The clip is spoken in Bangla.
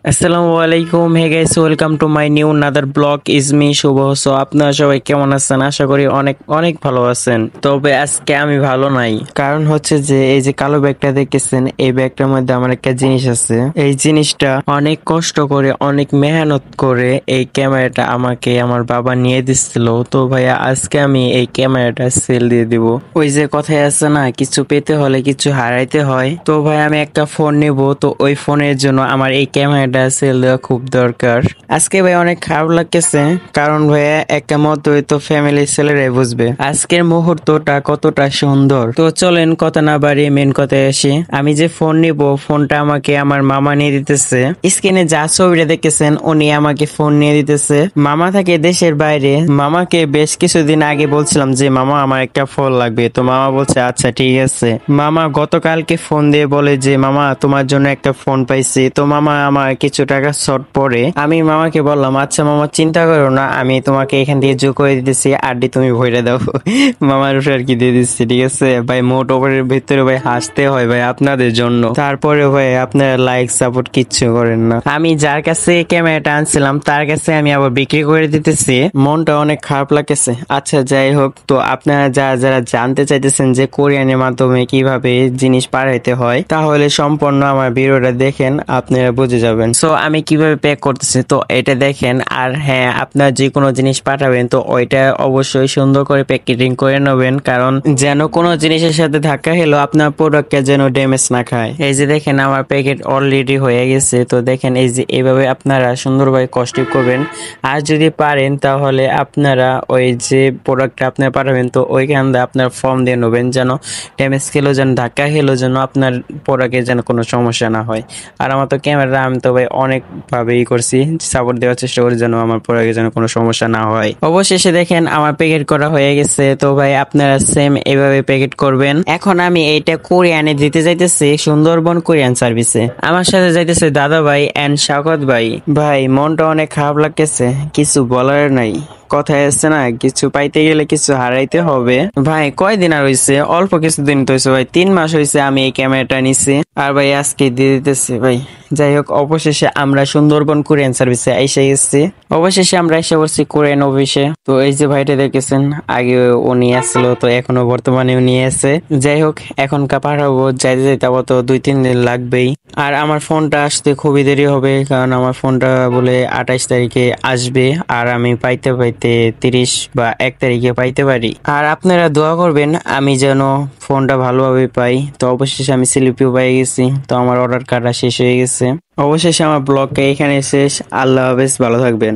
আসসালামু আলাইকুম, hey guys, welcome to my new another vlog. Is me Shubho. So আপনারা সবাই কেমন আছেন? আশা করি অনেক অনেক ভালো আছেন। তবে আজকে আমি ভালো নাই, কারণ হচ্ছে যে এই যে কালো ব্যাগটা দেখতেছেন, এই ব্যাগটার মধ্যে আমার একটা জিনিস আছে। এই জিনিসটা অনেক কষ্ট করে, অনেক মেহনত করে এই ক্যামেরাটা আমাকে আমার বাবা নিয়ে দিচ্ছিল। তো ভাইয়া আজকে আমি এই ক্যামেরাটা সেল দিয়ে দিব। ওই যে কথায় আছে না, কিছু পেতে হলে কিছু হারাইতে হয়। তো ভাই আমি একটা ফোন নিব, তো ওই ফোনের জন্য আমার এই ক্যামেরাটা সেল দেওয়া খুব দরকার। আজকে ভাই অনেক খারাপ লাগতেছে, কারণ ভাইয়া একটা মধ্যবিত্ত ফ্যামিলির ছেলেরাই বুঝবে আজকের মুহূর্তটা কতটা সুন্দর। তো চলেন কথা না বাড়িয়ে মেন কথায় আসি। আমি যে ফোন নিব, ফোনটা আমাকে আমার মামা নিয়ে দিতেছে। স্ক্রিনে যা ছবিটা দেখতেছেন, উনি আমাকে ফোন নিয়ে দিতেছে। মামা থাকে দেশের বাইরে। মামাকে বেশ কিছুদিন আগে বলছিলাম যে মামা আমার একটা ফোন লাগবে, তো মামা বলছে আচ্ছা ঠিক আছে। মামা গতকালকে ফোন দিয়ে বলে যে মামা তোমার জন্য একটা ফোন পাইছি। তো মামা আমার কিছু টাকা শর্ট পড়ে। আমি মামাকে বললাম আচ্ছা মামা চিন্তা করো না, আমি তোমাকে এখান থেকে যোগ করে দিতেছি, আরডি তুমি ভরে দাও। মামার উপরে আর কি দিয়ে দিচ্ছি, ঠিক আছে ভাই। মোট ওপরের ভিতরে ভাই হাসতে হয় ভাই আপনাদের জন্য, তারপরে ভাই আপনারা লাইক সাপোর্ট কিচ্ছু করেন না। আমি যার কাছে ক্যামেরাটা আনছিলাম তার কাছে আমি আবার বিক্রি করে দিতেছি, মনটা অনেক খারাপ লাগতেছে। আচ্ছা যাই হোক, তো আপনারা যারা যারা জানতে চাইতেছেন যে কোরিয়ানের মাধ্যমে কিভাবে জিনিস পাঠাইতে হয়, তাহলে সম্পূর্ণ আমার ভিডিওটা দেখেন, আপনারা বুঝে যাবেন। সো আমি কিভাবে প্যাক করতেছি তো এটা দেখেন। আর হ্যাঁ, আপনার যে কোনো জিনিস পাঠাবেন তো ওইটা অবশ্যই সুন্দর করে প্যাকেটিং করে নেবেন, কারণ যেন কোনো জিনিসের সাথে ধাক্কা খেলো আপনার প্রোডাক্টটা যেন ড্যামেজ না খায়। এই যে দেখেন আমার প্যাকেট অলরেডি হয়ে গেছে। তো দেখেন এই যে এইভাবে আপনারা সুন্দরভাবে কস্টিপ করবেন। আর যদি পারেন তাহলে আপনারা ওই যে প্রোডাক্টটা আপনারা পাঠাবেন তো ওইখান দিয়ে আপনার ফর্ম দিয়ে নেবেন, যেন ড্যামেজ খেলো, যেন ধাক্কা খেলো, যেন আপনার প্রোডাক্টে যেন কোনো সমস্যা না হয়। আর আমার তো ক্যামেরা আমি তো ভাই অনেকভাবেই করছি, সাপোর্ট দেওয়ার চেষ্টা করি যেন আমার প্রোডাক্টে যেন কোনো সমস্যা না হয়। অবশেষে দেখেন আমার প্যাকেট করা হয়ে গেছে। তো ভাই আপনারা সেম এইভাবে প্যাকেট করবেন। এখন আমি এইটা কোরিয়ানে দিতে যাইতেছি, সুন্দরবন কোরিয়ান সার্ভিসে। আমার সাথে যাইতেছে দাদা ভাই এন্ড শাকত ভাই। ভাই মনটা অনেক খারাপ লাগতেছে, কিছু বলার নাই। কথায় আসছে না, কিছু পাইতে গেলে কিছু হারাইতে হবে। ভাই কয়দিন আর হইছে, অল্প কিছুদিন তো হইছে ভাই, 3 মাস হইছে আমি এই ক্যামেরাটা নিছি, আর ভাই আজকে দিয়ে দিতেছি ভাই। যাই হোক, অবশেষে আমরা সুন্দরবন কোরিয়ান সার্ভিসে এসে গেছি। অবশেষে আমরা এসে পড়ছি কোরিয়ান অফিসে। তো এই যে ভাইটা দেখেছেন, আগে উনি আসছিল, তো এখনো বর্তমানে উনি আছে। যাই হোক, এখন পাঠাবো, যাইতে যাইতে আপাতত 2-3 দিন লাগবেই। আর আমার ফোনটা আসতে খুবই দেরি হবে, কারণ আমার ফোনটা বলে 28 তারিখে আসবে, আর আমি পাইতে পাইতে 30 বা 1 তারিখে পাইতে পারি। আর আপনারা দোয়া করবেন আমি যেন ফোনটা ভালোভাবে পাই। তো অবশেষে আমি স্লিপিও পেয়ে গেছি, তো আমার অর্ডার কাটা শেষ হয়ে গেছে। অবশেষে আমার ব্লগটা এখানে শেষ। আল্লাহ হাফেজ, ভালো থাকবেন।